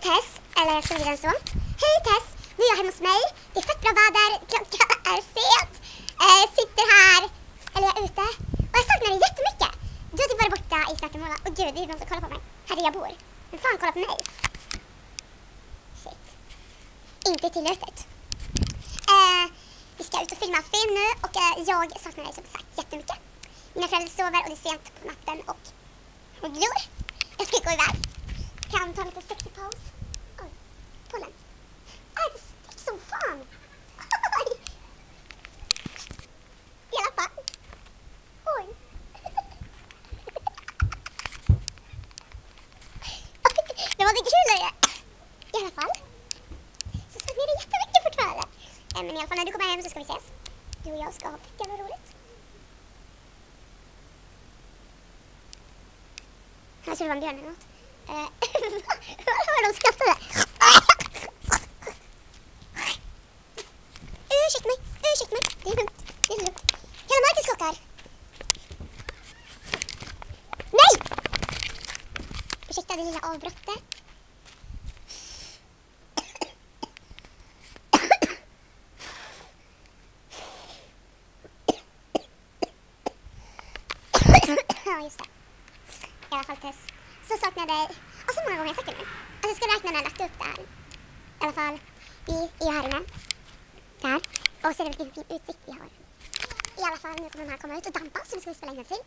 Tess, eller skriver så. Hej Tess, nu är jag hemma hos mig. Det är fett bra väder, klockan är sent. Sitter här, eller jag är ute. Och jag saknar dig jättemycket. Du har typ varit borta i snart en månad. Och gud, det är någon som kollar på mig. Här är jag bor. Men fan, kolla på mig. Shit. Inte tillåtet. Vi ska ut och filma film nu. Och jag saknar dig som sagt jättemycket. Mina föräldrar sover och det är sent på natten. Och hon glor. Jag ska gå iväg. Kan ta lite sexy pose. Oj, pollen. Det stick som fan. Oj. I alla fall. Oj. Det var det kul. I alla fall. Så saknar det jättemycket fortfarande. Men i alla fall när du kommer hem så ska vi ses. Du och jag ska ha fett jävla roligt. Jag tror det var en björn eller något. Vad de skrattade. Ursäkta mig. Det är lugnt. Hela marken skakar. Nej! Ursäkta det lilla avbrottet. Ja, just det. I alla fall Tess. Så saknar jag dig. Och så många gånger jag sagt det nu. Alltså jag ska räkna när jag lagt upp det här. I alla fall. Vi är här inne. Där. Och så är det vilken fin utsikt vi har. I alla fall, nu kommer de här komma ut och dampa. Så nu ska vi spela in en film.